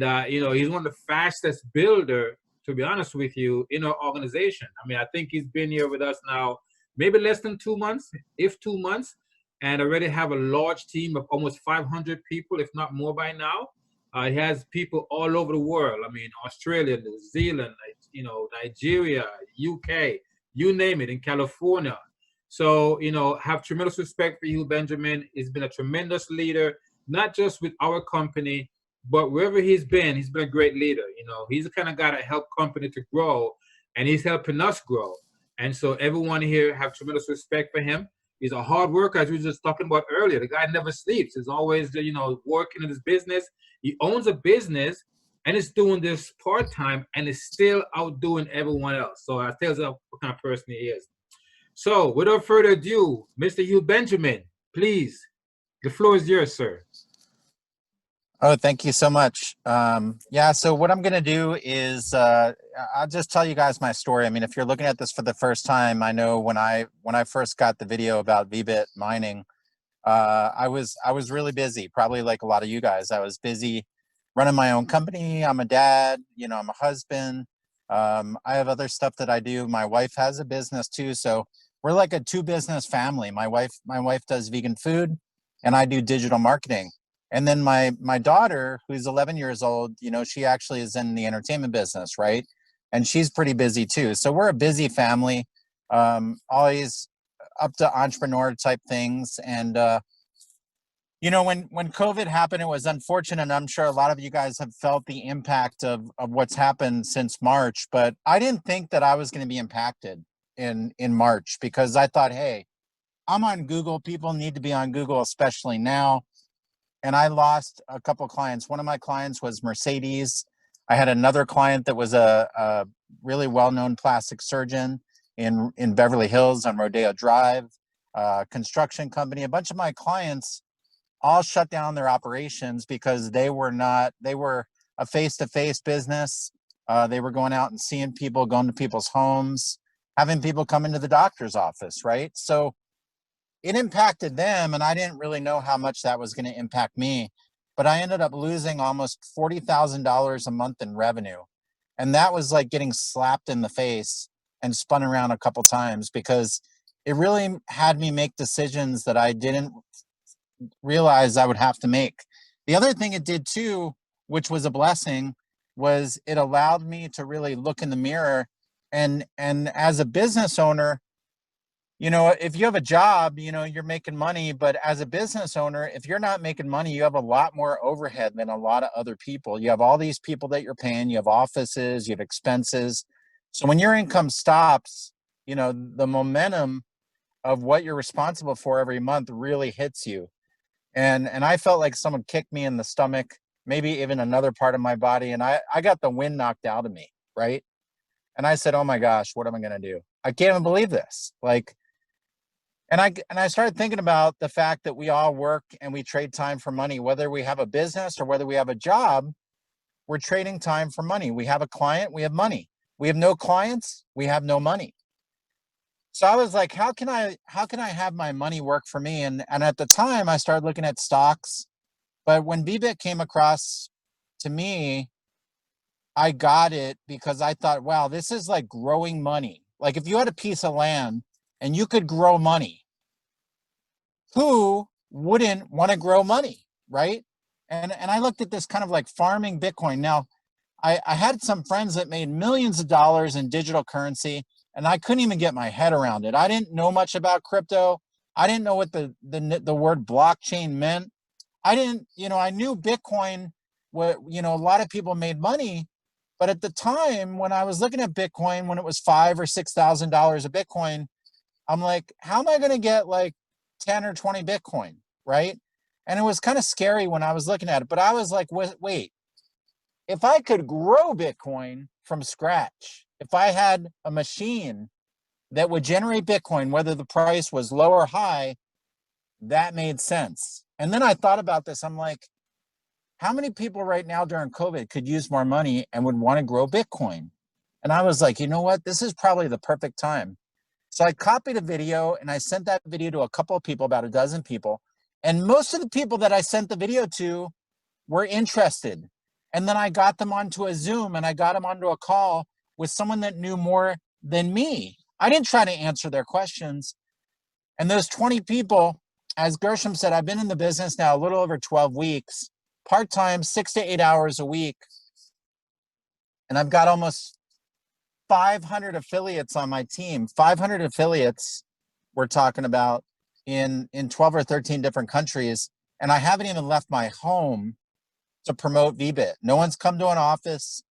And you know, he's one of the fastest builder, to be honest with you, in our organization. I mean, I think he's been here with us now maybe less than 2 months, if 2 months, and already have a large team of almost 500 people, if not more by now. He has people all over the world. I mean, Australia, New Zealand, you know, Nigeria, UK, you name it, in California. So, you know, have tremendous respect for Hugh Benjamin. He's been a tremendous leader, not just with our company, but wherever he's been a great leader. You know, he's the kind of guy that helped company to grow, and he's helping us grow. And so everyone here have tremendous respect for him. He's a hard worker, as we were just talking about earlier. The guy never sleeps. He's always, you know, working in his business. He owns a business and is doing this part-time and is still outdoing everyone else. So that tells us what kind of person he is. So without further ado, Mr. Hugh Benjamin, please, the floor is yours, sir. Oh, thank you so much. Yeah, so what I'm going to do is I'll just tell you guys my story. I mean, if you're looking at this for the first time, I know when I first got the video about VBit mining, I was really busy, probably like a lot of you guys. I was busy running my own company. I'm a dad, you know, I'm a husband. I have other stuff that I do. My wife has a business too, so we're like a two-business family. My wife does vegan food, and I do digital marketing. And then my daughter, who's 11 years old, you know, she actually is in the entertainment business, right? And she's pretty busy too. So we're a busy family, always up to entrepreneur type things. And, you know, when COVID happened, it was unfortunate. And I'm sure a lot of you guys have felt the impact of what's happened since March, but I didn't think that I was going to be impacted in March, because I thought, hey, I'm on Google. People need to be on Google, especially now. And I lost a couple of clients. One of my clients was Mercedes. I had another client that was a really well-known plastic surgeon in Beverly Hills on Rodeo Drive, construction company. A bunch of my clients all shut down their operations because they were a face-to-face business. They were going out and seeing people, going to people's homes, having people come into the doctor's office, right? So it impacted them, and I didn't really know how much that was going to impact me, but I ended up losing almost $40,000 a month in revenue. And that was like getting slapped in the face and spun around a couple times, because it really had me make decisions that I didn't realize I would have to make. The other thing it did too, which was a blessing, was it allowed me to really look in the mirror. And as a business owner, you know, if you have a job, you know, you're making money, but as a business owner, if you're not making money, you have a lot more overhead than a lot of other people. You have all these people that you're paying, you have offices, you have expenses. So when your income stops, you know, the momentum of what you're responsible for every month really hits you. And I felt like someone kicked me in the stomach, maybe even another part of my body. And I got the wind knocked out of me, right? And I said, oh my gosh, what am I going to do? I can't even believe this. Like, and I started thinking about the fact that we all work and we trade time for money, whether we have a business or whether we have a job, we're trading time for money. We have a client, we have money. We have no clients, we have no money. So I was like, how can I have my money work for me? And at the time I started looking at stocks, but when VBit came across to me, I got it because I thought, wow, this is like growing money. Like if you had a piece of land and you could grow money, who wouldn't want to grow money, right? And I looked at this kind of like farming Bitcoin. Now, I had some friends that made millions of dollars in digital currency, and I couldn't even get my head around it. I didn't know much about crypto. I didn't know what the word blockchain meant. I didn't, you know, I knew Bitcoin, what, you know, a lot of people made money, but at the time when I was looking at Bitcoin, when it was $5,000 or $6,000 a Bitcoin, I'm like, how am I going to get like 10 or 20 Bitcoin, right? And it was kind of scary when I was looking at it, but I was like, wait, if I could grow Bitcoin from scratch, if I had a machine that would generate Bitcoin, whether the price was low or high, that made sense. And then I thought about this. I'm like, how many people right now during COVID could use more money and would want to grow Bitcoin? And I was like, you know what? This is probably the perfect time. So I copied a video and I sent that video to a couple of people, about a dozen people. And most of the people that I sent the video to were interested. And then I got them onto a Zoom and I got them onto a call with someone that knew more than me. I didn't try to answer their questions. And those 20 people, as Gershom said, I've been in the business now a little over 12 weeks, part-time, 6 to 8 hours a week. And I've got almost 500 affiliates on my team, 500 affiliates we're talking about in 12 or 13 different countries. And I haven't even left my home to promote VBit. No one's come to an office,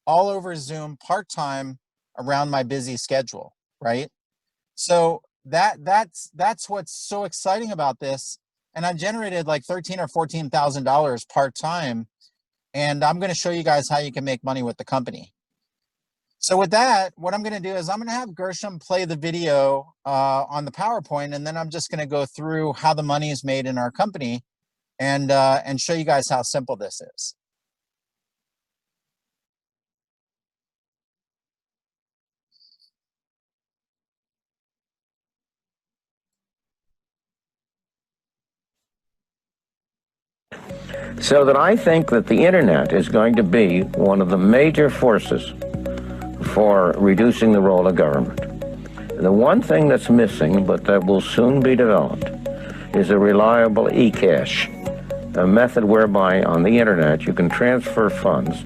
all over Zoom, part-time, around my busy schedule, right? So that's what's so exciting about this. And I've generated like $13,000 or $14,000 part-time. And I'm going to show you guys how you can make money with the company. So with that, what I'm going to do is I'm going to have Gershom play the video on the PowerPoint, and then I'm just going to go through how the money is made in our company and show you guys how simple this is. So that I think that the internet is going to be one of the major forces for reducing the role of government. The one thing that's missing, but that will soon be developed, is a reliable e-cash, a method whereby on the internet you can transfer funds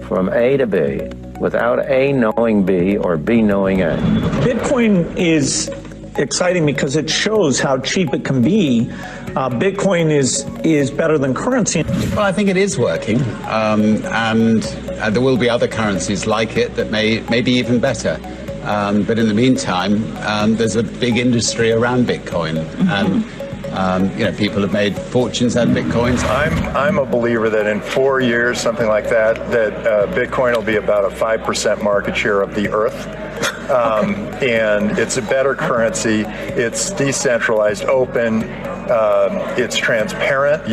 from A to B without A knowing B or B knowing A. Bitcoin is exciting because it shows how cheap it can be. Bitcoin is better than currency. Well, I think it is working, and there will be other currencies like it that may be even better. But in the meantime, there's a big industry around Bitcoin, and you know, people have made fortunes out of Bitcoins. I'm a believer that in 4 years, something like that, Bitcoin will be about a 5% market share of the Earth. And it's a better currency. It's decentralized, open. It's transparent.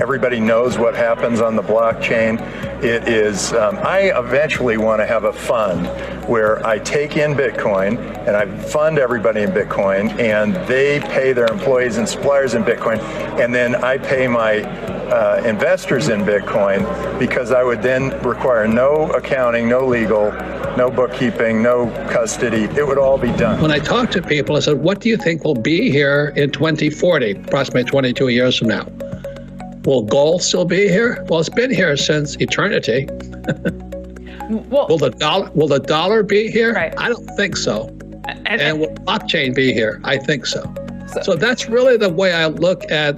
Everybody knows what happens on the blockchain. It is. I eventually want to have a fund where I take in Bitcoin and I fund everybody in Bitcoin, and they pay their employees and suppliers in Bitcoin, and then I pay my investors in Bitcoin, because I would then require no accounting, no legal, no bookkeeping, no custody. It would all be done. When I talk to people, I said, what do you think will be here in 2040, approximately 22 years from now? Will gold still be here? Well, it's been here since eternity. Well, will the dollar be here? Right. I don't think so. And will blockchain be here? I think so. So that's really the way I look at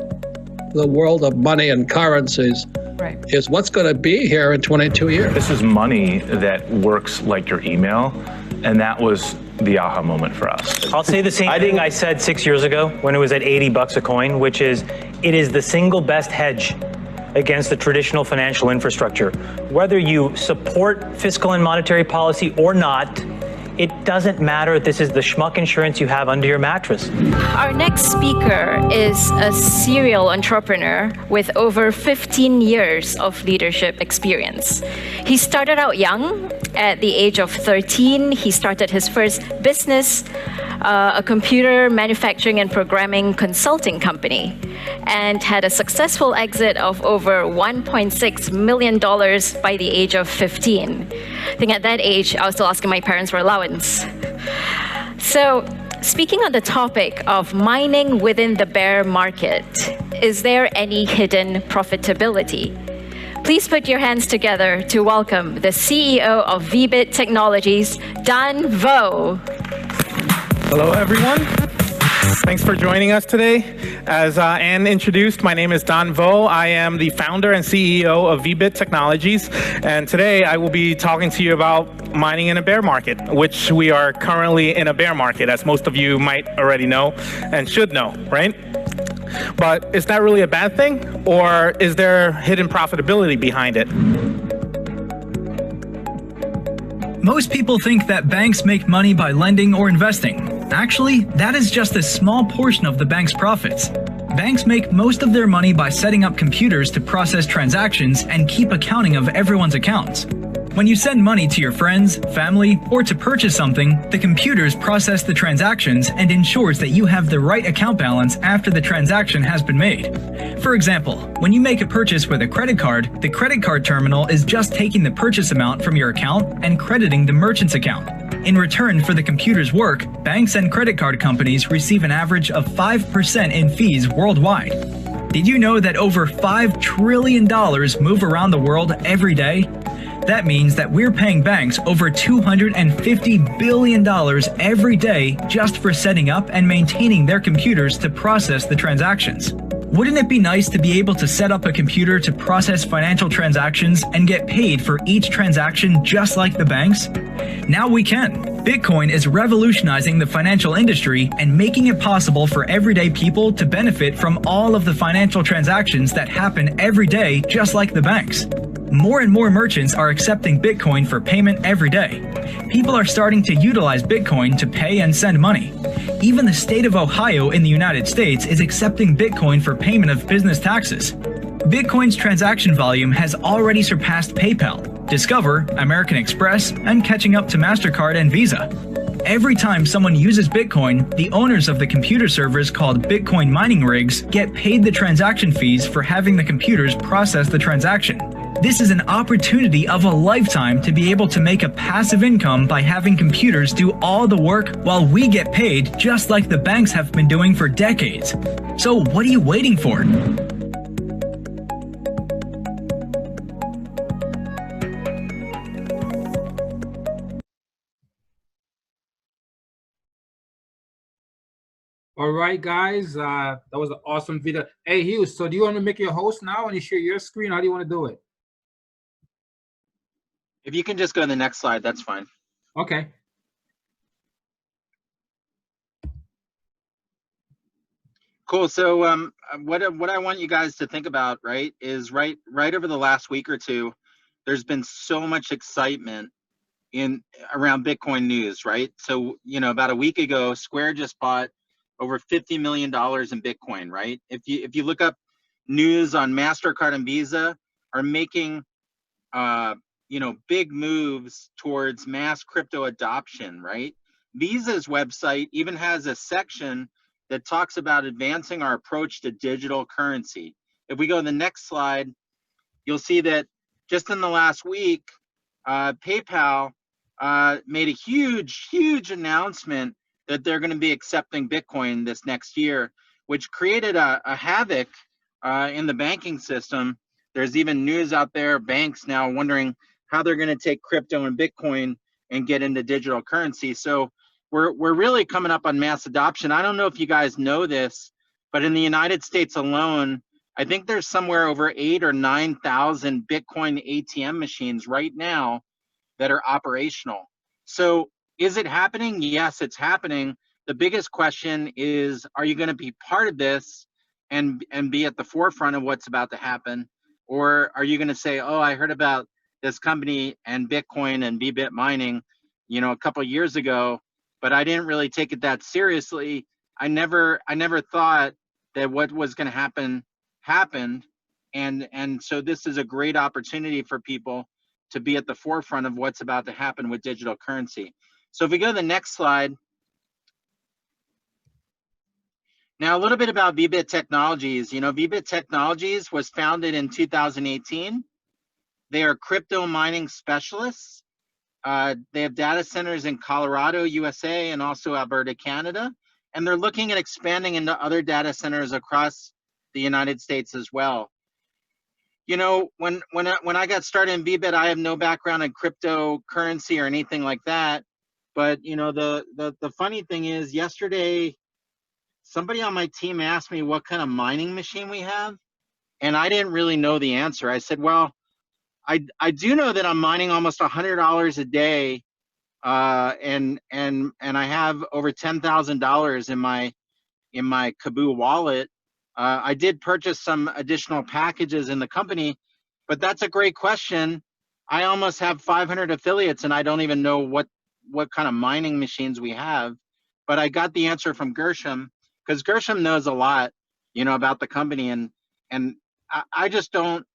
the world of money and currencies. Right. Is what's going to be here in 22 years. This is money that works like your email, and that was the aha moment for us. I'll say the same thing I said 6 years ago when it was at 80 bucks a coin, which is it is the single best hedge against the traditional financial infrastructure. Whether you support fiscal and monetary policy or not, it doesn't matter. This is the schmuck insurance you have under your mattress. Our next speaker is a serial entrepreneur with over 15 years of leadership experience. He started out young. At the age of 13, he started his first business, a computer manufacturing and programming consulting company, and had a successful exit of over $1.6 million by the age of 15. I think at that age, I was still asking my parents for allowance. So, speaking on the topic of mining within the bear market, is there any hidden profitability? Please put your hands together to welcome the CEO of VBit Technologies, Danh Vo. Hello, everyone. Thanks for joining us today. As Anne introduced, my name is Danh Vo. I am the founder and CEO of VBit Technologies. And today I will be talking to you about mining in a bear market, which we are currently in a bear market, as most of you might already know and should know, right? But is that really a bad thing? Or is there hidden profitability behind it? Most people think that banks make money by lending or investing. Actually, that is just a small portion of the bank's profits. Banks make most of their money by setting up computers to process transactions and keep accounting of everyone's accounts. When you send money to your friends, family, or to purchase something, the computers process the transactions and ensures that you have the right account balance after the transaction has been made. For example, when you make a purchase with a credit card, the credit card terminal is just taking the purchase amount from your account and crediting the merchant's account. In return for the computer's work, banks and credit card companies receive an average of 5% in fees worldwide. Did you know that over $5 trillion move around the world every day? That means that we're paying banks over $250 billion every day just for setting up and maintaining their computers to process the transactions. Wouldn't it be nice to be able to set up a computer to process financial transactions and get paid for each transaction just like the banks? Now we can. Bitcoin is revolutionizing the financial industry and making it possible for everyday people to benefit from all of the financial transactions that happen every day just like the banks. More and more merchants are accepting Bitcoin for payment every day. People are starting to utilize Bitcoin to pay and send money. Even the state of Ohio in the United States is accepting Bitcoin for payment of business taxes. Bitcoin's transaction volume has already surpassed PayPal, Discover, American Express, and catching up to MasterCard and Visa. Every time someone uses Bitcoin, the owners of the computer servers called Bitcoin mining rigs get paid the transaction fees for having the computers process the transaction. This is an opportunity of a lifetime to be able to make a passive income by having computers do all the work while we get paid just like the banks have been doing for decades. So what are you waiting for? All right, guys, that was an awesome video. Hey, Hugh, so do you want to make your host now and you share your screen? How do you want to do it? If you can just go to the next slide, that's fine. Okay. Cool. So what I want you guys to think about, right, is right over the last week or two, there's been so much excitement around Bitcoin news, right? So, you know, about a week ago, Square just bought over $50 million in Bitcoin, right? If you look up news on MasterCard and Visa are making you know, big moves towards mass crypto adoption, right? Visa's website even has a section that talks about advancing our approach to digital currency. If we go to the next slide, you'll see that just in the last week, PayPal made a huge announcement that they're going to be accepting Bitcoin this next year, which created a havoc in the banking system. There's even news out there, banks now wondering how they're going to take crypto and Bitcoin and get into digital currency. So we're really coming up on mass adoption. I don't know if you guys know this, but in the United States alone, I think there's somewhere over 8,000 or 9,000 Bitcoin ATM machines right now that are operational. So is it happening? Yes, it's happening. The biggest question is, are you going to be part of this and be at the forefront of what's about to happen? Or are you going to say, oh, I heard about this company and Bitcoin and VBit mining, you know, a couple of years ago, but I didn't really take it that seriously. I never thought that what was going to happen happened. And so this is a great opportunity for people to be at the forefront of what's about to happen with digital currency. So if we go to the next slide. Now, a little bit about VBit Technologies. You know, VBit Technologies was founded in 2018. They are crypto mining specialists. They have data centers in Colorado, USA, and also Alberta, Canada. And they're looking at expanding into other data centers across the United States as well. You know, when I got started in VBit, I have no background in cryptocurrency or anything like that. But, you know, the funny thing is, yesterday, somebody on my team asked me what kind of mining machine we have, and I didn't really know the answer. I said, well, I do know that I'm mining almost $100 a day, and I have over $10,000 in my Kaboo wallet. I did purchase some additional packages in the company, but that's a great question. I almost have 500 affiliates, and I don't even know what kind of mining machines we have. But I got the answer from Gershom, because Gershom knows a lot, you know, about the company, and I just don't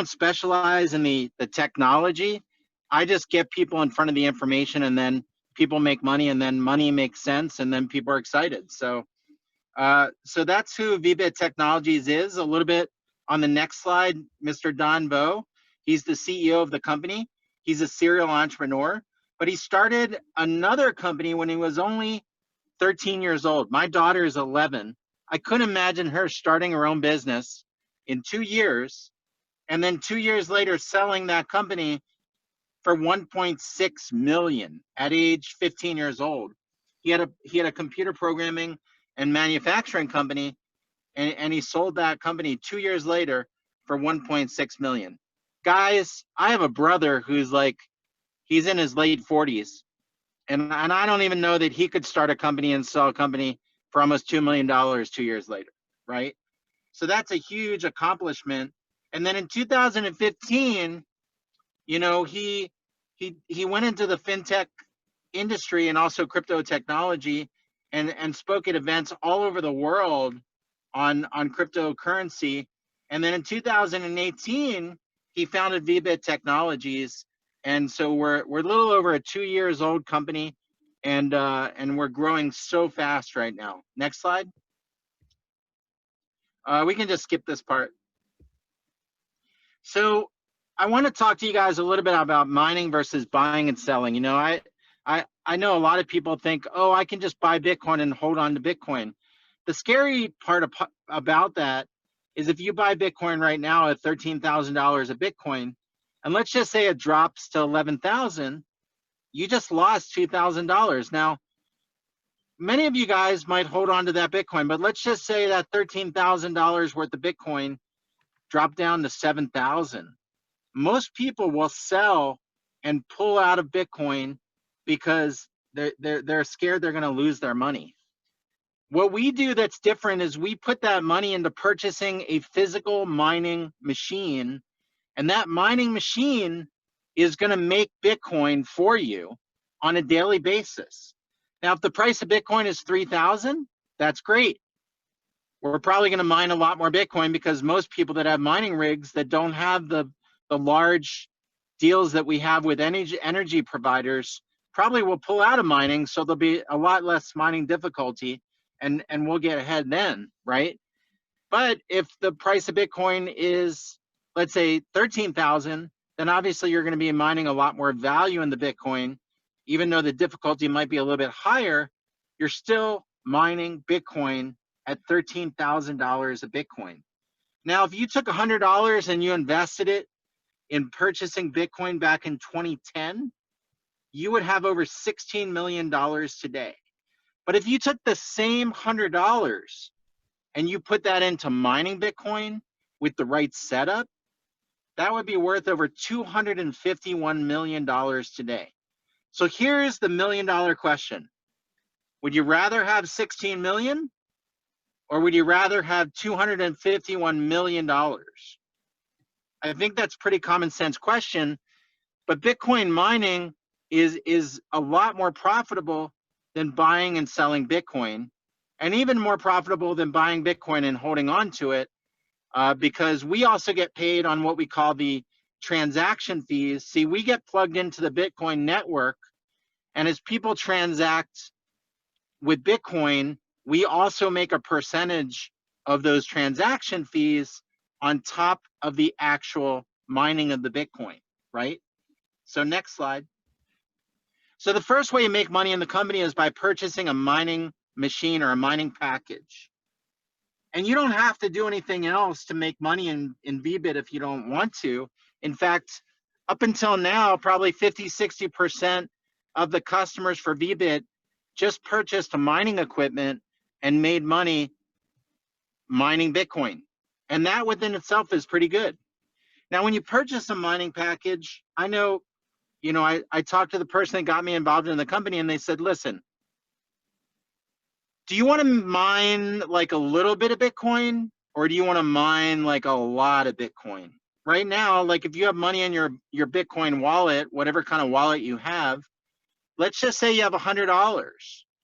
specialize in the technology. I just get people in front of the information, and then people make money, and then money makes sense, and then people are excited. So so that's who VBit Technologies is. A little bit on the next slide, Mr. Danh Vo. He's the CEO of the company. He's a serial entrepreneur, but he started another company when he was only 13 years old. My daughter is 11. I couldn't imagine her starting her own business in 2 years, and then 2 years later selling that company for 1.6 million at age 15 years old. He had a computer programming and manufacturing company, and he sold that company 2 years later for 1.6 million. Guys, I have a brother who's like, he's in his late 40s, and I don't even know that he could start a company and sell a company for almost $2 million 2 years later, right? So that's a huge accomplishment. And then in 2015, you know, he went into the fintech industry and also crypto technology, and spoke at events all over the world on cryptocurrency. And then in 2018, he founded VBit Technologies. And so we're a little over a 2 years old company, and we're growing so fast right now. Next slide. We can just skip this part. So I want to talk to you guys a little bit about mining versus buying and selling. You know, I know a lot of people think, oh, I can just buy Bitcoin and hold on to Bitcoin. The scary part about that is if you buy Bitcoin right now at $13,000 a Bitcoin, and let's just say it drops to 11,000, you just lost $2,000. Now, many of you guys might hold on to that Bitcoin, but let's just say that $13,000 worth of Bitcoin dropped down to 7,000. Most people will sell and pull out of Bitcoin because they're scared they're going to lose their money. What we do that's different is we put that money into purchasing a physical mining machine, and that mining machine is going to make Bitcoin for you on a daily basis. Now, if the price of Bitcoin is 3,000, that's great. We're probably going to mine a lot more Bitcoin because most people that have mining rigs that don't have the large deals that we have with energy providers probably will pull out of mining, so there'll be a lot less mining difficulty, and we'll get ahead then, right? But if the price of Bitcoin is, let's say, 13,000, then obviously you're going to be mining a lot more value in the Bitcoin. Even though the difficulty might be a little bit higher, you're still mining Bitcoin at $13,000 a Bitcoin. Now, if you took $100 and you invested it in purchasing Bitcoin back in 2010, you would have over $16 million today. But if you took the same $100 and you put that into mining Bitcoin with the right setup, that would be worth over $251 million today. So here's the $1 million question. Would you rather have 16 million, or would you rather have $251 million? I think that's a pretty common sense question, but Bitcoin mining is a lot more profitable than buying and selling Bitcoin, and even more profitable than buying Bitcoin and holding on to it, because we also get paid on what we call the transaction fees. See, we get plugged into the Bitcoin network, and as people transact with Bitcoin, we also make a percentage of those transaction fees on top of the actual mining of the Bitcoin, right? So next slide. So the first way you make money in the company is by purchasing a mining machine or a mining package. And you don't have to do anything else to make money in VBit if you don't want to. In fact, up until now, probably 50–60% of the customers for VBit just purchased mining equipment and made money mining Bitcoin. And that within itself is pretty good. Now, when you purchase a mining package, I know, you know, I talked to the person that got me involved in the company, and they said, listen, do you want to mine like a little bit of Bitcoin, or do you want to mine like a lot of Bitcoin? Right now, like if you have money in your Bitcoin wallet, whatever kind of wallet you have, let's just say you have $100,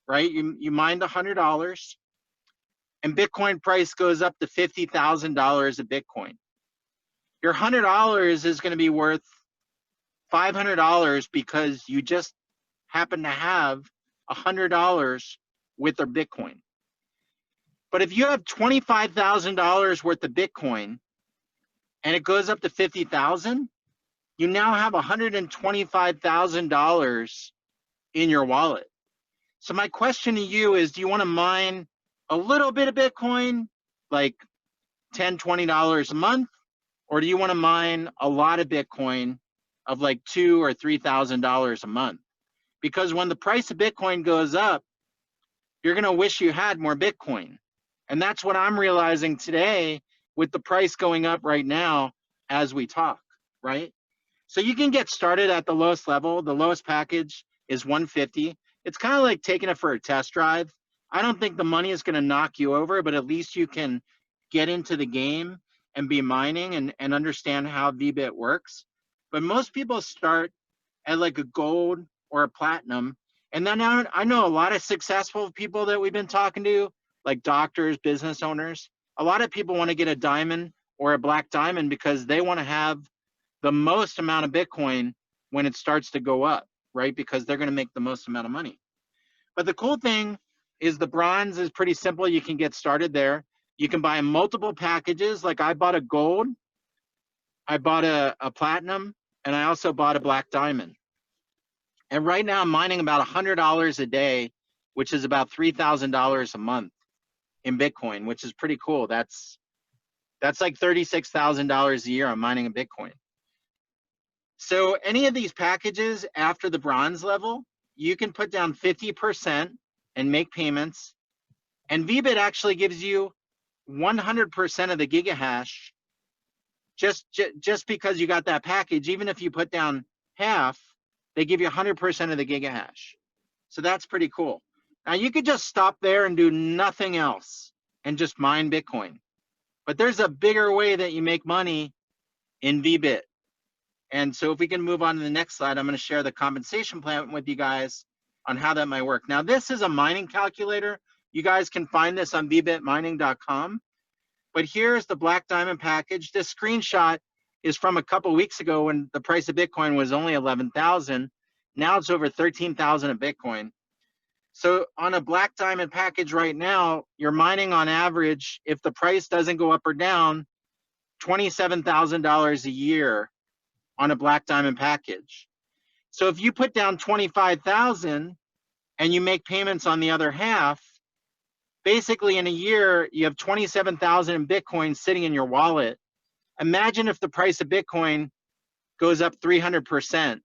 right? You mined $100, and Bitcoin price goes up to $50,000 a Bitcoin. Your $100 is going to be worth $500 because you just happen to have $100 with their Bitcoin. But if you have $25,000 worth of Bitcoin and it goes up to 50,000, you now have $125,000 in your wallet. So my question to you is, do you want to mine a little bit of Bitcoin, like $10, $20 a month, or do you want to mine a lot of Bitcoin of like $2,000 or $3,000 a month? Because when the price of Bitcoin goes up, you're going to wish you had more Bitcoin. And that's what I'm realizing today with the price going up right now as we talk, right? So you can get started at the lowest level. The lowest package is 150. It's kind of like taking it for a test drive. I don't think the money is going to knock you over, but at least you can get into the game and be mining and understand how VBit works. But most people start at like a gold or a platinum. And then I know a lot of successful people that we've been talking to, like doctors, business owners. A lot of people want to get a diamond or a black diamond because they want to have the most amount of Bitcoin when it starts to go up, right? Because they're going to make the most amount of money. But the cool thing is the bronze is pretty simple. You can get started there. You can buy multiple packages. Like I bought a gold, I bought a platinum, and I also bought a black diamond. And right now I'm mining about $100 a day, which is about $3,000 a month in Bitcoin, which is pretty cool. That's like $36,000 a year I'm mining in Bitcoin. So any of these packages after the bronze level, you can put down 50% and make payments. And VBit actually gives you 100% of the gigahash just because you got that package. Even if you put down half, they give you 100% of the gigahash. So that's pretty cool. Now you could just stop there and do nothing else and just mine Bitcoin. But there's a bigger way that you make money in VBit. And so if we can move on to the next slide, I'm going to share the compensation plan with you guys on how that might work. Now, this is a mining calculator. You guys can find this on vbitmining.com. But here's the Black Diamond package. This screenshot is from a couple weeks ago when the price of Bitcoin was only 11,000. Now it's over 13,000 a Bitcoin. So on a Black Diamond package right now, you're mining on average, if the price doesn't go up or down, $27,000 a year on a Black Diamond package. So if you put down 25,000 and you make payments on the other half, basically in a year, you have 27,000 in Bitcoin sitting in your wallet. Imagine if the price of Bitcoin goes up 300%.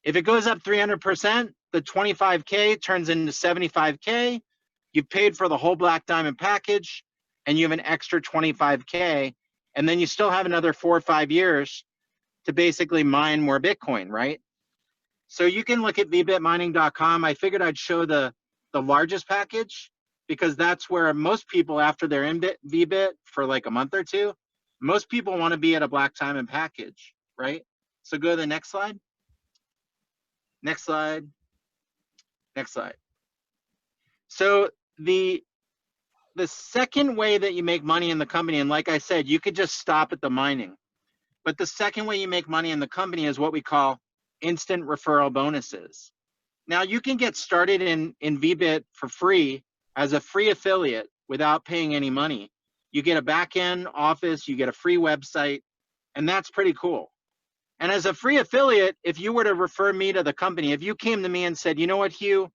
If it goes up 300%, the 25K turns into 75K. You've paid for the whole Black Diamond package and you have an extra 25K. And then you still have another 4 or 5 years to basically mine more Bitcoin, right? So you can look at vbitmining.com. I figured I'd show the largest package because that's where most people, after they're in VBit for like a month or two, most people want to be at a Black Diamond package, right? So go to the next slide. Next slide. Next slide. So the second way that you make money in the company, and like I said, you could just stop at the mining. But the second way you make money in the company is what we call instant referral bonuses. Now you can get started in VBit for free as a free affiliate without paying any money. You get a back-end office, you get a free website, and that's pretty cool. And as a free affiliate, if you were to refer me to the company, if you came to me and said, you know what, Hugh,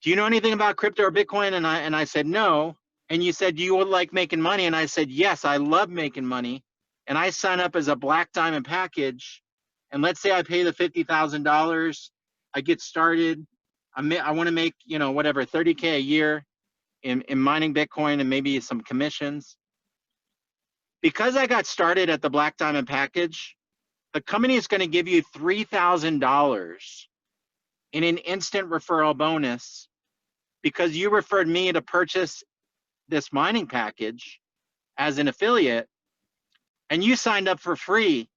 do you know anything about crypto or Bitcoin? And I said, no. And you said, do you like making money? And I said, yes, I love making money. And I sign up as a Black Diamond package. And let's say I pay the $50,000, I get started. I want to make, you know, whatever, 30K a year in mining Bitcoin and maybe some commissions. Because I got started at the Black Diamond package, the company is going to give you $3,000 in an instant referral bonus because you referred me to purchase this mining package as an affiliate, and you signed up for free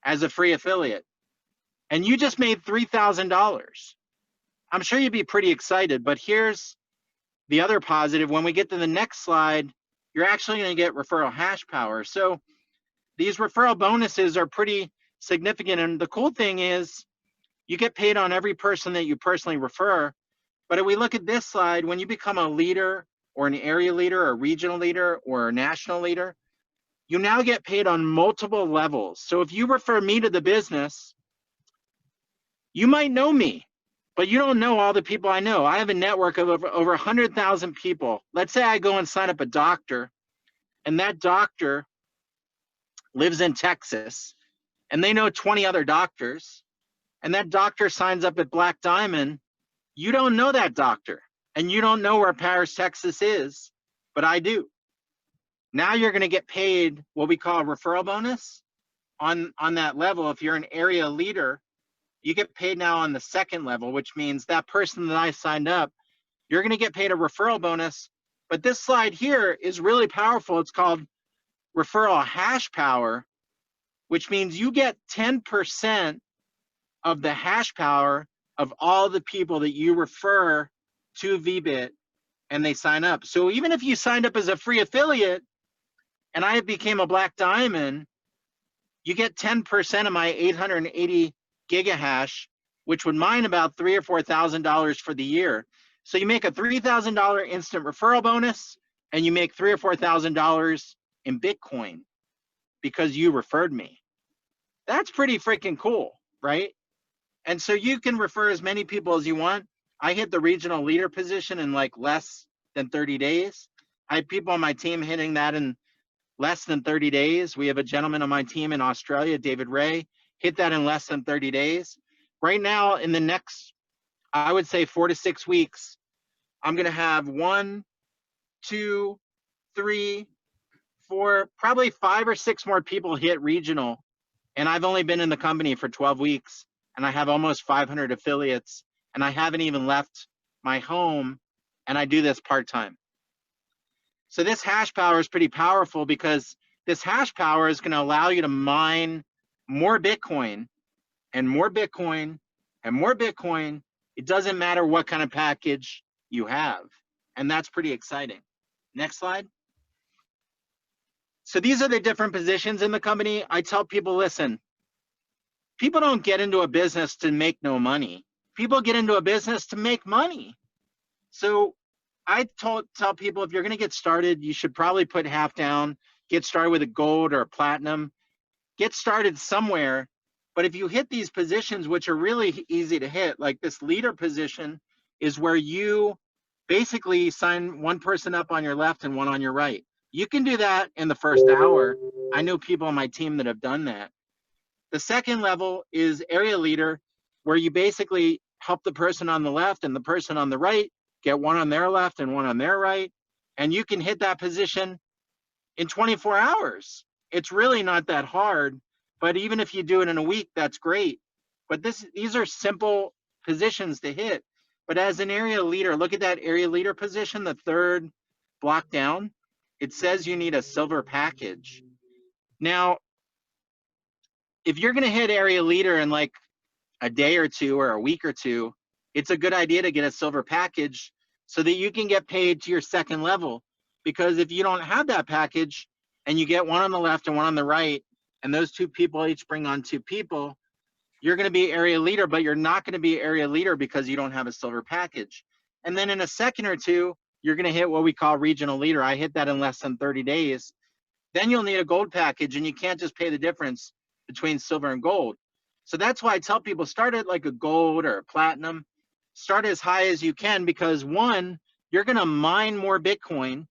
as a free affiliate, and you just made $3,000. I'm sure you'd be pretty excited, but here's the other positive. When we get to the next slide, you're actually going to get referral hash power. So these referral bonuses are pretty significant. And the cool thing is you get paid on every person that you personally refer. But if we look at this slide, when you become a leader or an area leader or regional leader or a national leader, you now get paid on multiple levels. So if you refer me to the business, you might know me, but you don't know all the people I know. I have a network of over 100,000 people. Let's say I go and sign up a doctor, and that doctor lives in Texas, and they know 20 other doctors, and that doctor signs up at Black Diamond. You don't know that doctor, and you don't know where Paris, Texas is, but I do. Now you're going to get paid what we call a referral bonus on that level. If you're an area leader, you get paid now on the second level, which means that person that I signed up, you're going to get paid a referral bonus. But this slide here is really powerful. It's called referral hash power, which means you get 10% of the hash power of all the people that you refer to VBit and they sign up. So even if you signed up as a free affiliate and I became a Black Diamond, you get 10% of my 880 gigahash, which would mine about $3,000 or $4,000 for the year. So you make a $3,000 instant referral bonus, and you make $3,000 or $4,000 in Bitcoin because you referred me. That's pretty freaking cool, right? And so you can refer as many people as you want. I hit the regional leader position in like less than 30 days. I have people on my team hitting that in less than 30 days. We have a gentleman on my team in Australia, David Ray, hit that in less than 30 days. Right now, in the next, I would say 4 to 6 weeks, I'm going to have 1, 2, 3, 4, probably 5 or 6 more people hit regional. And I've only been in the company for 12 weeks, and I have almost 500 affiliates, and I haven't even left my home, and I do this part-time. So this hash power is pretty powerful because this hash power is going to allow you to mine more Bitcoin and more Bitcoin and more Bitcoin. It doesn't matter what kind of package you have. And that's pretty exciting. Next slide. So these are the different positions in the company. I tell people, listen, people don't get into a business to make no money. People get into a business to make money. So I tell people, if you're going to get started, you should probably put half down, get started with a gold or a platinum, get started somewhere. But if you hit these positions, which are really easy to hit, like this leader position is where you basically sign one person up on your left and one on your right. You can do that in the first hour. I know people on my team that have done that. The second level is area leader, where you basically help the person on the left and the person on the right get one on their left and one on their right. And you can hit that position in 24 hours. It's really not that hard, but even if you do it in a week, that's great. But these are simple positions to hit. But as an area leader, look at that area leader position, the third block down. It says you need a silver package. Now, if you're going to hit area leader in like a day or two or a week or two, it's a good idea to get a silver package so that you can get paid to your second level. Because if you don't have that package and you get one on the left and one on the right, and those two people each bring on 2 people, you're going to be area leader, but you're not going to be area leader because you don't have a silver package. And then in a second or two, you're going to hit what we call regional leader. I hit that in less than 30 days. Then you'll need a gold package, and you can't just pay the difference between silver and gold. So that's why I tell people, start at like a gold or a platinum. Start as high as you can, because 1, you're going to mine more Bitcoin,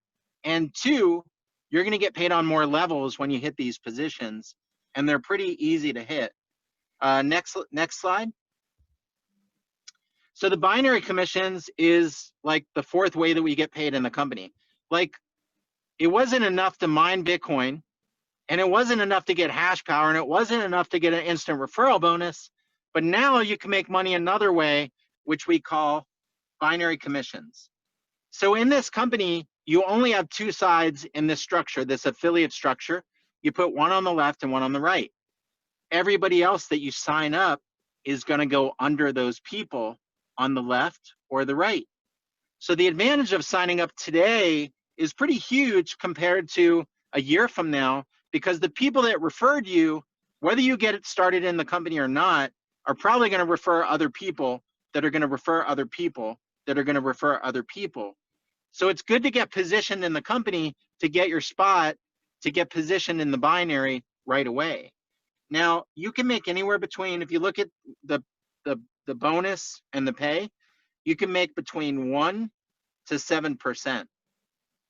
and 2, you're going to get paid on more levels when you hit these positions, and they're pretty easy to hit. Next slide. So the binary commissions is like the 4th way that we get paid in the company. Like, it wasn't enough to mine Bitcoin, and it wasn't enough to get hash power, and it wasn't enough to get an instant referral bonus, but now you can make money another way, which we call binary commissions. So in this company, you only have 2 sides in this structure, this affiliate structure. You put one on the left and one on the right. Everybody else that you sign up is going to go under those people on the left or the right. So the advantage of signing up today is pretty huge compared to a year from now, because the people that referred you whether you get it started in the company or not, are probably going to refer other people that are going to refer other people that are going to refer other people. So it's good to get positioned in the company to get your spot, to get positioned in the binary right away. Now, you can make anywhere between, if you look at the bonus and the pay, you can make between 1% to 7%.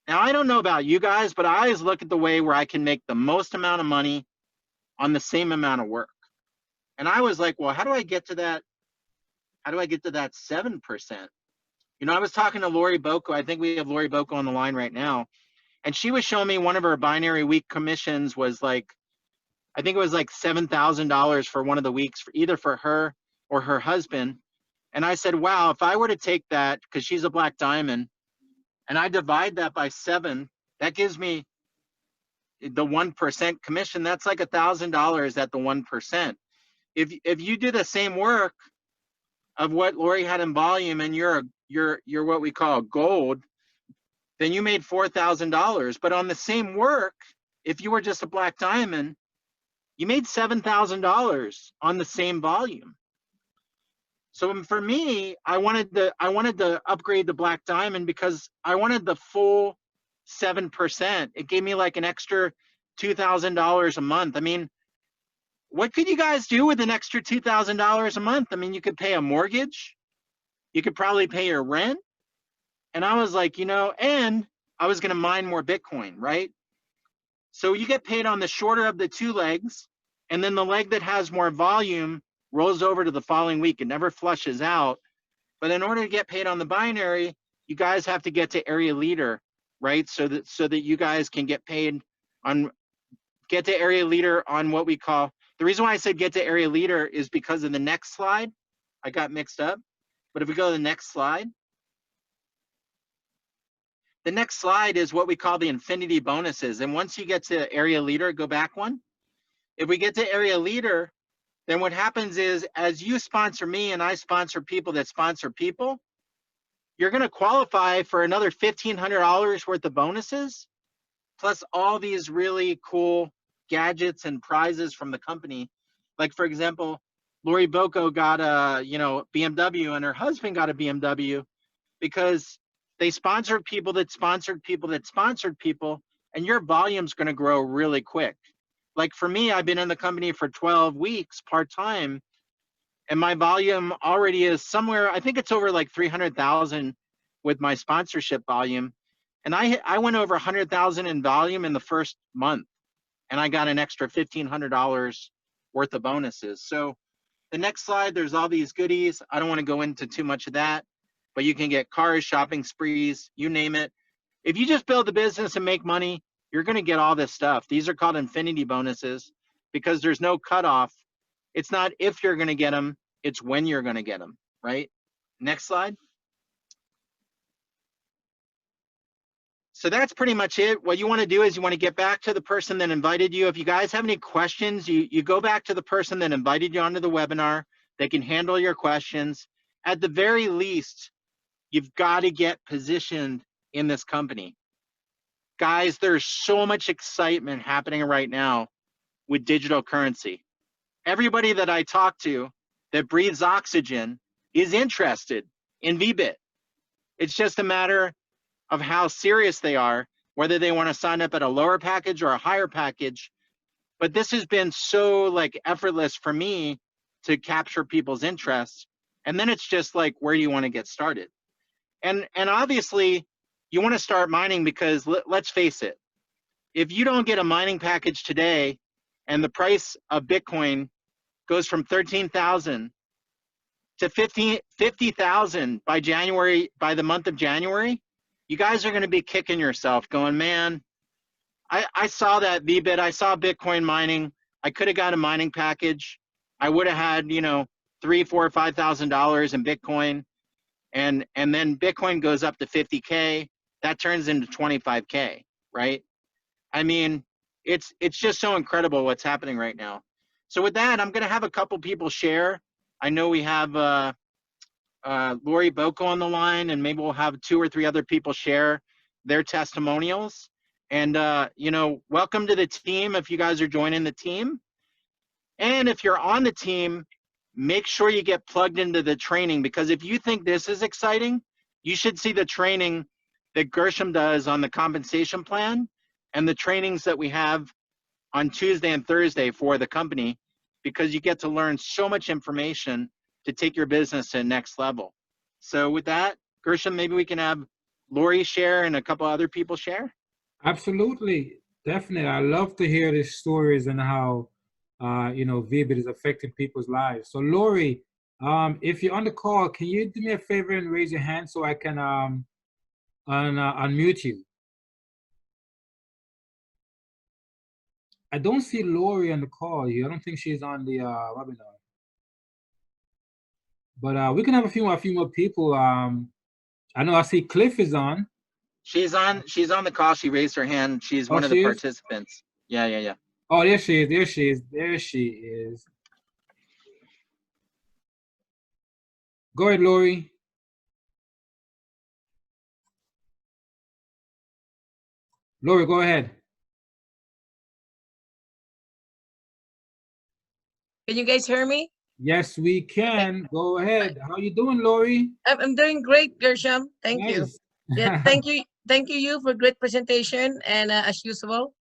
Now, I don't know about you guys, but I always look at the way where I can make the most amount of money on the same amount of work. And I was like, well, how do I get to that? How do I get to that 7%? You know, I was talking to Lori Boco. I think we have Lori Boco on the line right now. And she was showing me one of her binary week commissions was like, I think it was like $7,000 for one of the weeks, for either for her or her husband. And I said, wow, if I were to take that, because she's a black diamond, and I divide that by 7, that gives me the 1% commission. That's like $1,000 at the 1%. If you do the same work of what Lori had in volume and you're what we call gold, then you made $4,000. But on the same work, if you were just a black diamond, you made $7,000 on the same volume. So for me, I wanted to upgrade the black diamond because I wanted the full 7%. It gave me like an extra $2,000 a month. I mean, what could you guys do with an extra $2,000 a month? I mean, you could pay a mortgage, you could probably pay your rent. And I was like, you know, and I was going to mine more Bitcoin, right? So you get paid on the shorter of the 2 legs, and then the leg that has more volume rolls over to the following week. It never flushes out. But in order to get paid on the binary, you guys have to get to area leader, right? So that you guys can get paid on, get to area leader on what we call, the reason why I said get to area leader is because of the next slide. I got mixed up. But if we go to the next slide, the next slide is what we call the infinity bonuses. And once you get to area leader, go back one. If we get to area leader, then what happens is as you sponsor me and I sponsor people that sponsor people, you're going to qualify for another $1,500 worth of bonuses, plus all these really cool gadgets and prizes from the company. Like, for example, Lori Boco got a BMW, and her husband got a BMW because they sponsored people that sponsored people that sponsored people, and your volume's going to grow really quick. Like for me, I've been in the company for 12 weeks part-time, and my volume already is somewhere, I think it's over like 300,000 with my sponsorship volume. And I went over 100,000 in volume in the first month, and I got an extra $1,500 worth of bonuses. So the next slide, there's all these goodies. I don't want to go into too much of that, but you can get cars, shopping sprees, you name it. If you just build the business and make money, you're going to get all this stuff. These are called infinity bonuses because there's no cutoff. It's not if you're going to get them, it's when you're going to get them, right? Next slide. So that's pretty much it. What you want to do is you want to get back to the person that invited you. If you guys have any questions, you go back to the person that invited you onto the webinar. They can handle your questions. At the very least, you've got to get positioned in this company. Guys, there's so much excitement happening right now with digital currency. Everybody that I talk to that breathes oxygen is interested in VBit. It's just a matter of how serious they are, whether they want to sign up at a lower package or a higher package. But this has been so like effortless for me to capture people's interests. And then it's just like, where do you want to get started? And obviously, you want to start mining because let's face it, if you don't get a mining package today and the price of Bitcoin goes from 13,000 to 50,000 by the month of January, you guys are going to be kicking yourself going, man, I saw that VBit, I saw Bitcoin mining. I could have got a mining package. I would have had, $3,000, $4,000, $5,000 in Bitcoin. And then Bitcoin goes up to 50K. That turns into 25K, right? I mean, it's just so incredible what's happening right now. So with that, I'm going to have a couple people share. I know we have Lori Boco on the line, and maybe we'll have 2 or 3 other people share their testimonials. And, welcome to the team if you guys are joining the team. And if you're on the team, make sure you get plugged into the training, because if you think this is exciting, you should see the training that Gershom does on the compensation plan and the trainings that we have on Tuesday and Thursday for the company, because you get to learn so much information to take your business to the next level. So with that, Gershom, maybe we can have Lori share and a couple other people share. Absolutely, definitely. I love to hear these stories and how you know, VBit is affecting people's lives. So Lori, if you're on the call, can you do me a favor and raise your hand so I can unmute you? I don't see Lori on the call here. I don't think she's on the webinar. But we can have a few more people. I know I see Cliff is on. She's on the call. She raised her hand. She's one of the participants. Yeah. Oh, there she is. There she is. Go ahead, Lori. Lori, go ahead. Can you guys hear me? Yes, we can. Go ahead. How you doing, Lori? I'm doing great, Gershom. Thank you. Yeah, thank you for great presentation. And as usual,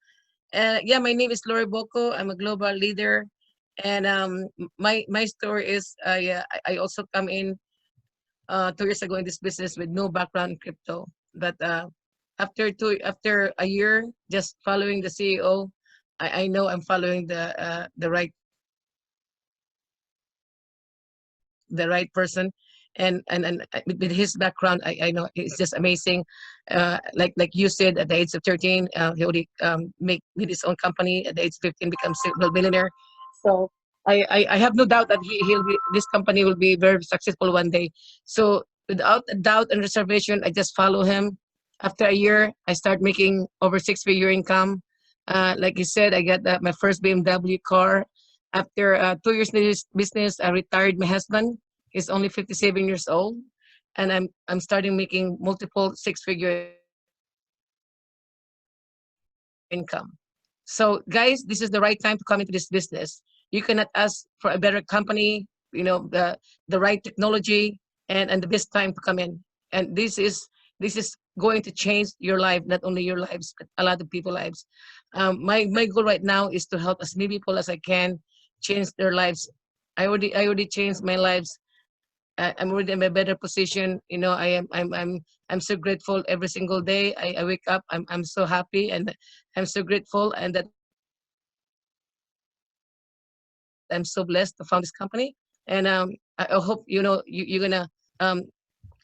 yeah, my name is Lori Boco. I'm a global leader, and my story is I also come in 2 years ago in this business with no background in crypto, but after a year just following the CEO, I know I'm following the right person, and with his background, I know it's just amazing. Like you said, at the age of 13, he already made his own company. At the age of 15, becomes a billionaire. So I have no doubt that this company will be very successful one day. So without a doubt and reservation, I just follow him. After a year, I start making over 6-figure income. Like you said, I got my first BMW car. After 2 years in this business, I retired my husband. He's only 57 years old, and I'm starting making multiple 6-figure income. So guys, this is the right time to come into this business. You cannot ask for a better company, you know, the right technology and the best time to come in. And this is going to change your life, not only your lives, but a lot of people's lives. My goal right now is to help as many people as I can change their lives. I already changed my lives. I'm already in a better position. You know, I'm so grateful every single day. I wake up, I'm so happy, and I'm so grateful, and that I'm so blessed to found this company. And I hope you're gonna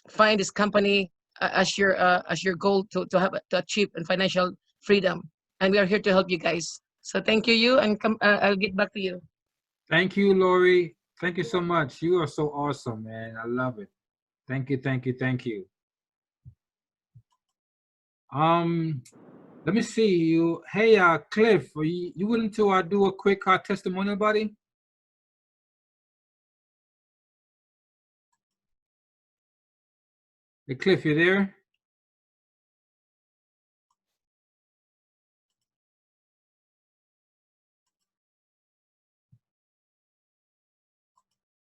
find this company as your goal to achieve financial freedom. And we are here to help you guys. So thank you, and I'll get back to you. Thank you, Lori. Thank you so much. You are so awesome, man. I love it. Thank you. Let me see you. Hey, Cliff, are you willing to do a quick testimonial, buddy? Hey, Cliff, you there?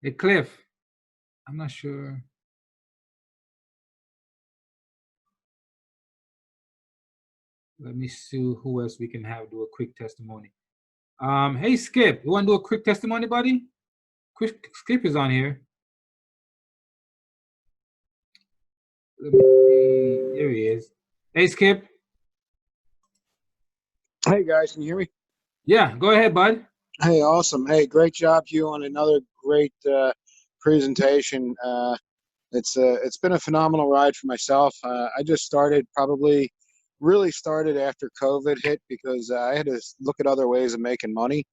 Hey, Cliff, I'm not sure. Let me see who else we can have do a quick testimony. Hey, Skip, you want to do a quick testimony, buddy? Skip is on here. Let me see. There he is. Hey, Skip. Hey, guys, can you hear me? Yeah, go ahead, bud. Hey, awesome. Hey, great job, Hugh, on another great presentation. It's been a phenomenal ride for myself. I just really started after COVID hit, because I had to look at other ways of making money.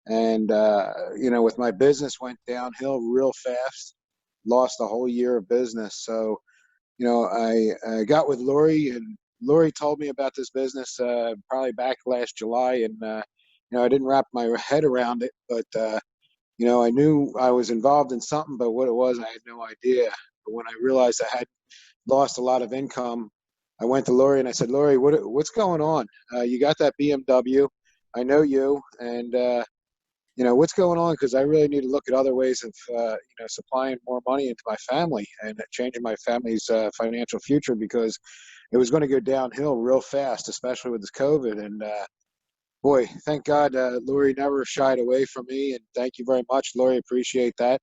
And, with my business went downhill real fast, lost a whole year of business. So, I got with Lori, and Lori told me about this business probably back last July. And, I didn't wrap my head around it, but, I knew I was involved in something, but what it was, I had no idea. But when I realized I had lost a lot of income, I went to Lori and I said, Lori, what's going on? You got that BMW. I know you. And what's going on? Because I really need to look at other ways of, supplying more money into my family and changing my family's financial future, because it was going to go downhill real fast, especially with this COVID. And boy, thank God, Lori never shied away from me. And thank you very much, Lori. Appreciate that.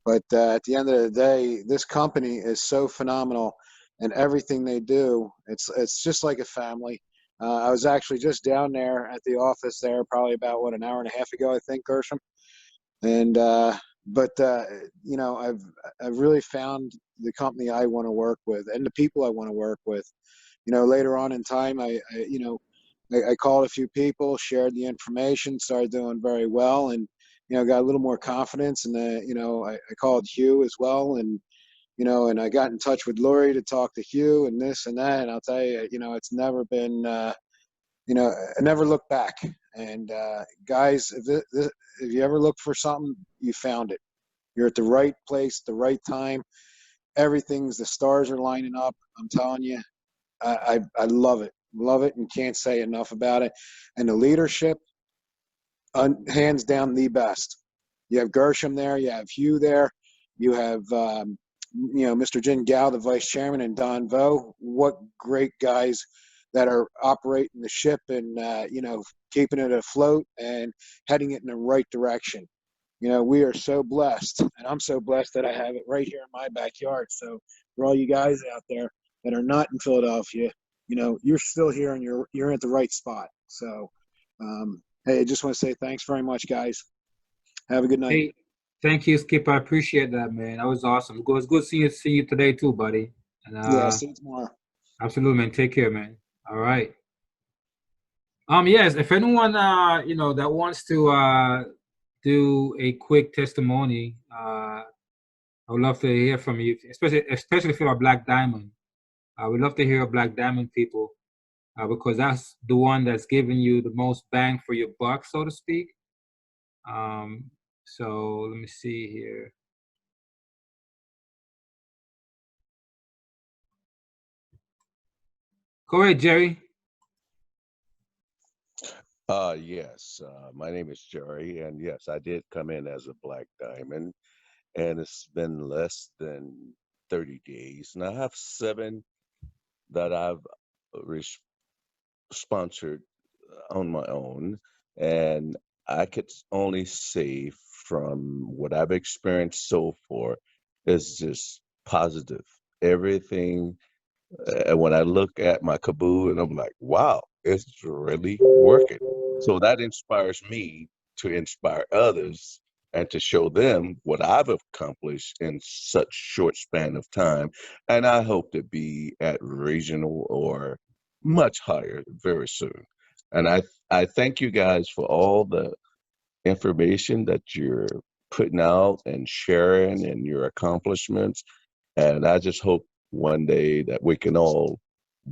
But at the end of the day, this company is so phenomenal, and everything they do, it's just like a family. I was actually just down there at the office there, probably about an hour and a half ago, I think, Gershom. And I've really found the company I want to work with and the people I want to work with. Later on in time, I called a few people, shared the information, started doing very well, and got a little more confidence. And I called Hugh as well, and and I got in touch with Lori to talk to Hugh and this and that. And I'll tell you, it's never been, I never look back. And guys, if you ever look for something, you found it. You're at the right place, the right time. The stars are lining up. I'm telling you, I love it. Love it, and can't say enough about it. And the leadership, hands down, the best. You have Gershom there, you have Hugh there, you have Mr. Jin Gao, the vice chairman, and Danh Vo. What great guys that are operating the ship and keeping it afloat and heading it in the right direction. We are so blessed, and I'm so blessed that I have it right here in my backyard. So for all you guys out there that are not in Philadelphia, you're still here and you're at the right spot. So, hey, I just want to say thanks very much, guys. Have a good night. Hey, thank you, Skip. I appreciate that, man. That was awesome. It was good seeing you today too, buddy. And yeah, see you tomorrow. Absolutely, man. Take care, man. All right. Yes, if anyone that wants to do a quick testimony, I would love to hear from you, especially if you're a Black Diamond. I would love to hear Black Diamond people, because that's the one that's giving you the most bang for your buck, so to speak. So let me see here. Go ahead, Jerry. Yes, my name is Jerry, and yes, I did come in as a Black Diamond, and it's been less than 30 days, and I have 7 that I've sponsored on my own, and I could only say from what I've experienced so far is just positive. Everything, when I look at my Kaboo, and I'm like, wow, it's really working. So that inspires me to inspire others and to show them what I've accomplished in such short span of time. And I hope to be at regional or much higher very soon. And I thank you guys for all the information that you're putting out and sharing and your accomplishments. And I just hope one day that we can all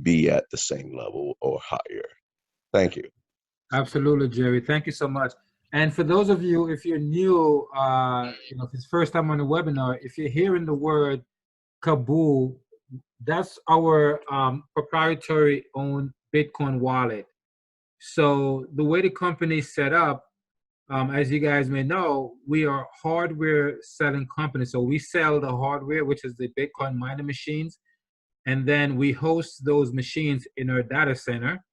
be at the same level or higher. Thank you. Absolutely, Jerry. Thank you so much. And for those of you, if you're new, if it's first time on the webinar, if you're hearing the word Kaboo, that's our proprietary owned Bitcoin wallet. So the way the company is set up, as you guys may know, we are hardware selling company. So we sell the hardware, which is the Bitcoin mining machines, and then we host those machines in our data center.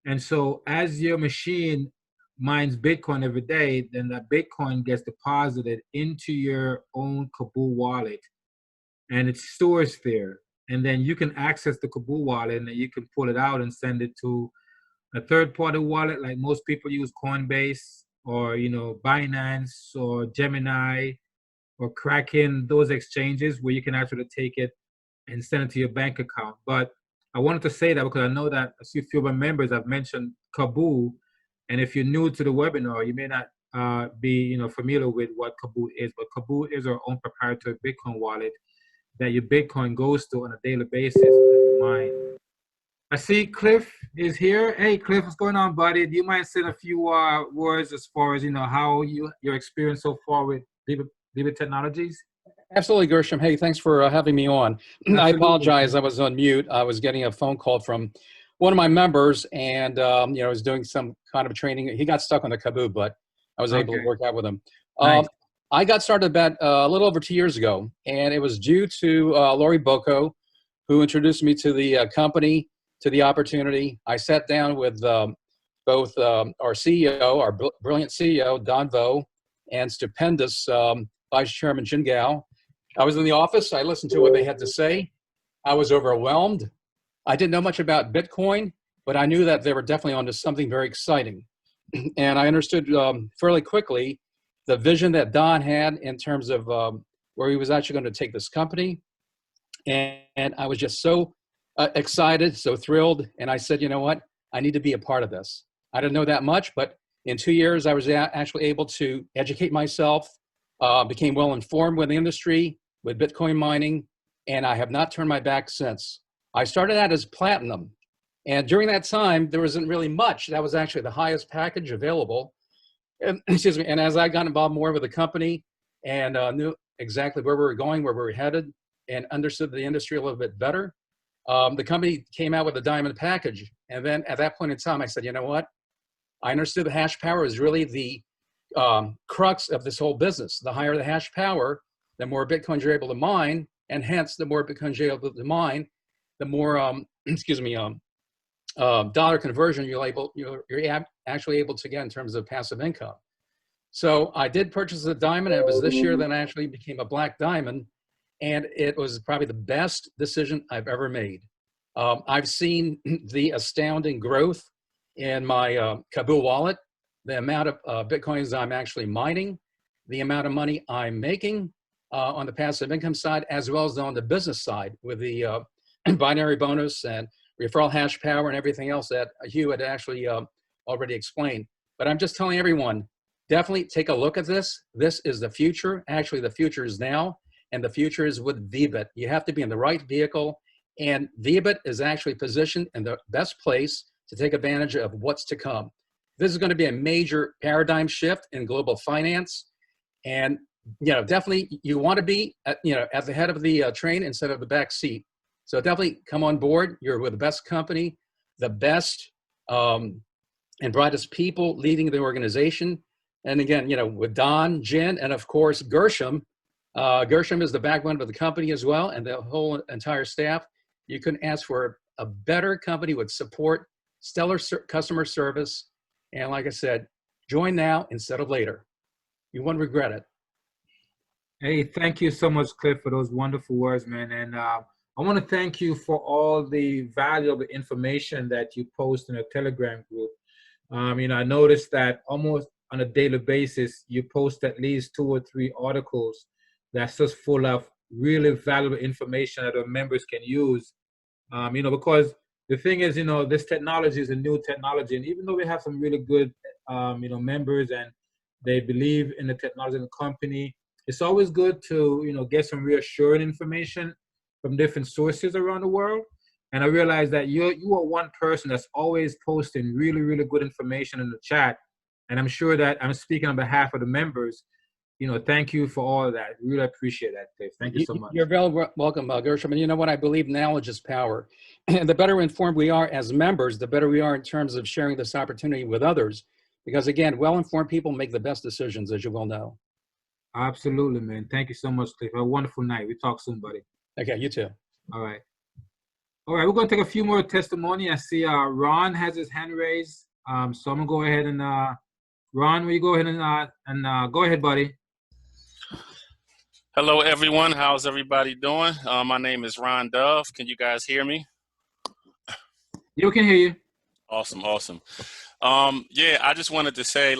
And so as your machine mines Bitcoin every day, then that Bitcoin gets deposited into your own Kaboo wallet, and it stores there. And then you can access the Kaboo wallet, and then you can pull it out and send it to a third-party wallet, like most people use Coinbase or Binance or Gemini or Kraken, those exchanges where you can actually take it and send it to your bank account. But I wanted to say that because I know that a few of my members have mentioned Kaboo, and if you're new to the webinar, you may not be familiar with what Kaboo is. But Kaboo is our own proprietary Bitcoin wallet that your Bitcoin goes to on a daily basis. Mine. I see Cliff is here. Hey, Cliff, what's going on, buddy? Do you mind saying a few words as far as how your experience so far with VBit Technologies? Absolutely, Gershom. Hey, thanks for having me on. Absolutely. I apologize. I was on mute. I was getting a phone call from one of my members, and I was doing some kind of training. He got stuck on the Kaboo, but I was able Okay. to work out with him. Nice. I got started about a little over 2 years ago, and it was due to Lori Boco, who introduced me to the company, to the opportunity. I sat down with both our CEO, our brilliant CEO, Danh Vo, and stupendous Vice Chairman Jin Gao. I was in the office. I listened to what they had to say. I was overwhelmed. I didn't know much about Bitcoin, but I knew that they were definitely onto something very exciting. And I understood fairly quickly the vision that Don had in terms of where he was actually going to take this company. And I was just so excited, so thrilled. And I said, you know what? I need to be a part of this. I didn't know that much, but in 2 years, I was actually able to educate myself, became well informed with the industry, with Bitcoin mining, and I have not turned my back since. I started out as platinum. And during that time, there wasn't really much. That was actually the highest package available. And, excuse me. And as I got involved more with the company and knew exactly where we were going, where we were headed, and understood the industry a little bit better, the company came out with a diamond package. And then at that point in time, I said, you know what? I understood the hash power is really the crux of this whole business. The higher the hash power, the more Bitcoins you're able to mine, and hence the more Bitcoins you're able to mine, the more excuse me, dollar conversion you're actually able to get in terms of passive income. So I did purchase a diamond. It was this year that I actually became a black diamond, and it was probably the best decision I've ever made. I've seen the astounding growth in my Kabul wallet, the amount of Bitcoins I'm actually mining, the amount of money I'm making on the passive income side, as well as on the business side with the binary bonus and referral hash power and everything else that Hugh had actually already explained. But I'm just telling everyone, definitely take a look at this. This is the future. Actually, the future is now, and the future is with VBit. You have to be in the right vehicle, and VBit is actually positioned in the best place to take advantage of what's to come. This is going to be a major paradigm shift in global finance, and definitely you want to be at the head of the train instead of the back seat. So definitely come on board. You're with the best company, the best and brightest people leading the organization. And again, with Don, Jen, and of course Gershom. Gershom is the backbone of the company as well, and the whole entire staff. You couldn't ask for a better company with support, stellar customer service, and like I said, join now instead of later. You won't regret it. Hey, thank you so much, Cliff, for those wonderful words, man. And I want to thank you for all the valuable information that you post in a Telegram group. I noticed that almost on a daily basis, you post at least 2 or 3 articles that's just full of really valuable information that our members can use. Because the thing is, this technology is a new technology, and even though we have some really good, members and they believe in the technology in the company, it's always good to, get some reassuring information from different sources around the world. And I realized that you are one person that's always posting really, really good information in the chat. And I'm sure that I'm speaking on behalf of the members. Thank you for all of that. Really appreciate that, Dave. Thank you so much. You're very welcome, Gershom. And you know what? I believe knowledge is power. And the better informed we are as members, the better we are in terms of sharing this opportunity with others. Because again, well-informed people make the best decisions, as you well know. Absolutely, man. Thank you so much, Cliff. Have a wonderful night. We talk soon, buddy. Okay, you too. All right. All right, we're going to take a few more testimony. I see Ron has his hand raised. So I'm going to go ahead and, Ron, will you go ahead and go ahead, buddy. Hello, everyone. How's everybody doing? My name is Ron Dove. Can you guys hear me? You can hear you. Awesome, awesome. Yeah, I just wanted to say,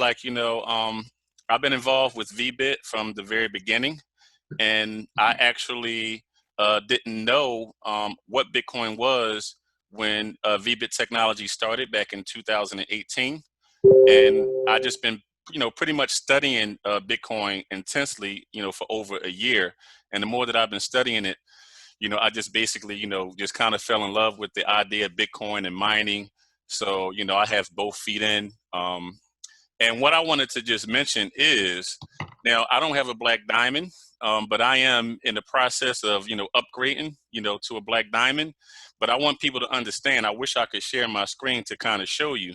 I've been involved with VBit from the very beginning, and I actually didn't know what Bitcoin was when VBit Technologies started back in 2018. And I just been, pretty much studying Bitcoin intensely, for over a year. And the more that I've been studying it, I just basically, just kind of fell in love with the idea of Bitcoin and mining. So, I have both feet in. And what I wanted to just mention is, now I don't have a black diamond, but I am in the process of, upgrading, to a black diamond. But I want people to understand, I wish I could share my screen to kind of show you.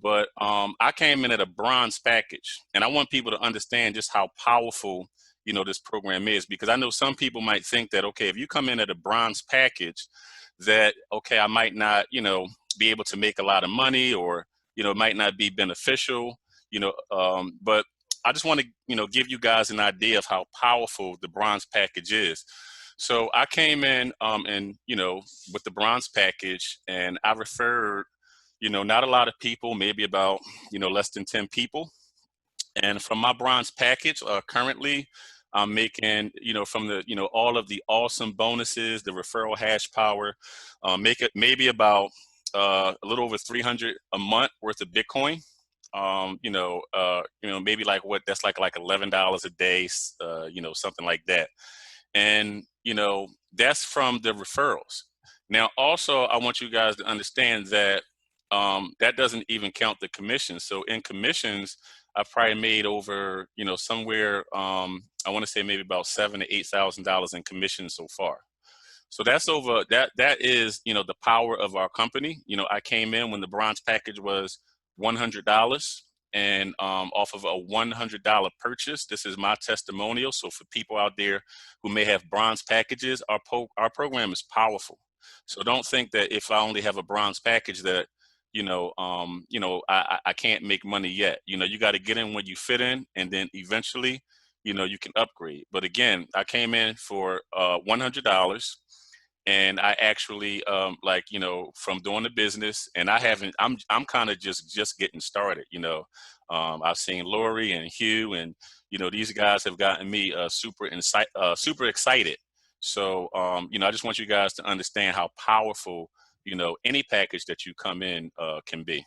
But I came in at a bronze package, and I want people to understand just how powerful, you know, this program is, because I know some people might think that, okay, if you come in at a bronze package, that, okay, I might not, you know, be able to make a lot of money, or, you know, it might not be beneficial, you know, but I just want to, you know, give you guys an idea of how powerful the bronze package is. So I came in and, you know, with the bronze package, and I referred, you know, not a lot of people, maybe about, you know, less than 10 people. And from my bronze package, currently, I'm making, you know, from the, you know, all of the awesome bonuses, the referral hash power, make it maybe about a little over 300 a month worth of Bitcoin. You know, maybe like what, that's like $11 a day, you know, something like that. And, you know, that's from the referrals. Now, also, I want you guys to understand that that doesn't even count the commissions. So in commissions, I've probably made over, you know, somewhere, I want to say maybe about $7,000 to $8,000 in commissions so far. So that's over, that is, you know, the power of our company. You know, I came in when the bronze package was $100, and off of a $100 purchase, this is my testimonial. So for people out there who may have bronze packages, our program is powerful. So don't think that if I only have a bronze package that, I can't make money yet. You know, you got to get in when you fit in, and then eventually, you know, you can upgrade. But again, I came in for $100, and I actually, from doing the business, and I'm kind of just getting started. You know, I've seen Lori and Hugh, and, you know, these guys have gotten me super excited. So, I just want you guys to understand how powerful, you know, any package that you come in can be.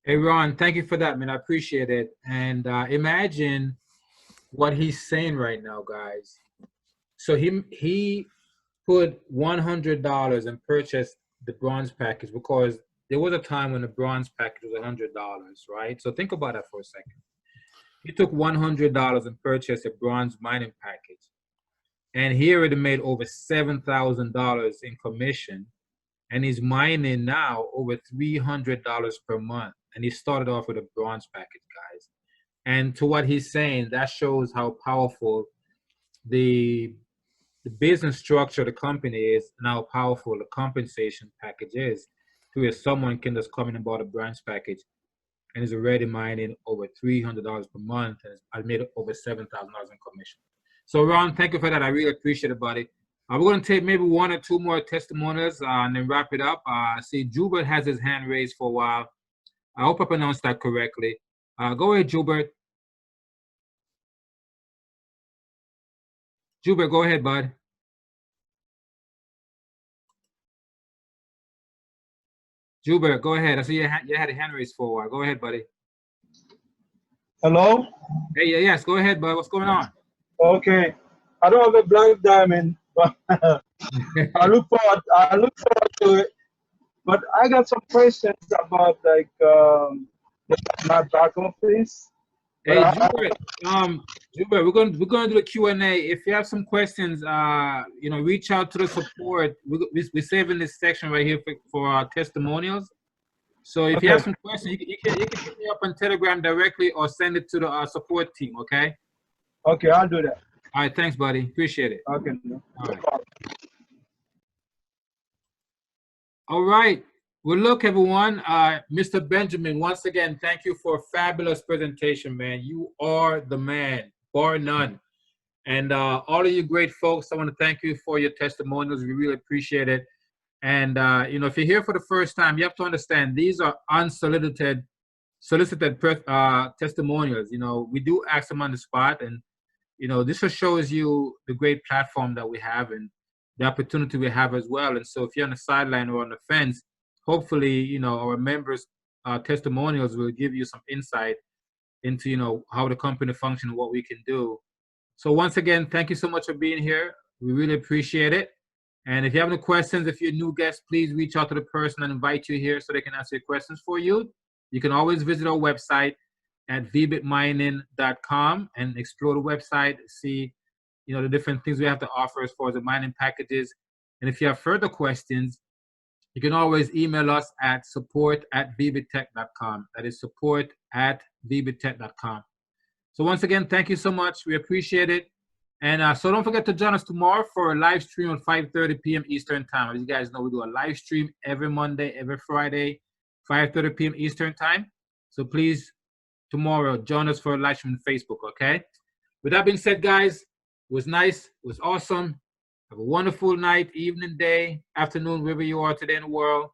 Hey, Ron, thank you for that, man. I appreciate it. And imagine what he's saying right now, guys. So he put $100 and purchased the bronze package, because there was a time when the bronze package was $100, right? So think about that for a second. He took $100 and purchased a bronze mining package, and he already made over $7,000 in commission, and he's mining now over $300 per month. And he started off with a bronze package, guys. And to what he's saying, that shows how powerful the business structure of the company is, and how powerful the compensation package is, to where someone can just come in and buy a bronze package and is already mining over $300 per month, and has made over $7,000 in commission. So Ron, thank you for that. I really appreciate it, buddy. We're going to take maybe one or two more testimonials and then wrap it up. I see Jubert has his hand raised for a while. I hope I pronounced that correctly. Go ahead, Jubert. Jubert, go ahead, bud. Jubert, go ahead. I see you had a hand raised for a while. Go ahead, buddy. Hello? Hey, yes, go ahead, bud. What's going on? Okay. I don't have a black diamond, but I look forward to it. But I got some questions about my back office. Hey, Jubert, we're going to do a Q&A. If you have some questions, reach out to the support. We're saving this section right here for testimonials. So if you have some questions, you can hit me up on Telegram directly, or send it to the support team. Okay. Okay, I'll do that. All right, thanks, buddy. Appreciate it. Okay. All right. Well, look, everyone. Mr. Benjamin, once again, thank you for a fabulous presentation, man. You are the man, bar none. And all of you great folks, I want to thank you for your testimonials. We really appreciate it. And, if you're here for the first time, you have to understand these are unsolicited testimonials. You know, we do ask them on the spot. And, this just shows you the great platform that we have and the opportunity we have as well. And so if you're on the sideline or on the fence, hopefully, our members' testimonials will give you some insight into, how the company functions and what we can do. So once again, thank you so much for being here. We really appreciate it. And if you have any questions, if you're a new guest, please reach out to the person and invite you here so they can answer your questions for you. You can always visit our website at vbitmining.com and explore the website, see, the different things we have to offer as far as the mining packages. And if you have further questions, You can always email us at support@vbittech.com. That is support@vbittech.com. So once again, thank you so much. We appreciate it. And so don't forget to join us tomorrow for a live stream at 5:30 p.m. Eastern Time. As you guys know, we do a live stream every Monday, every Friday, 5:30 p.m. Eastern Time. So please, tomorrow, join us for a live stream on Facebook, okay? With that being said, guys, it was nice. It was awesome. Have a wonderful night, evening, day, afternoon, wherever you are today in the world.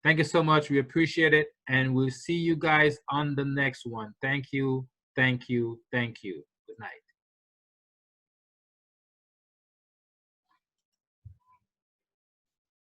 Thank you so much. We appreciate it. And we'll see you guys on the next one. Thank you. Thank you. Thank you. Good night.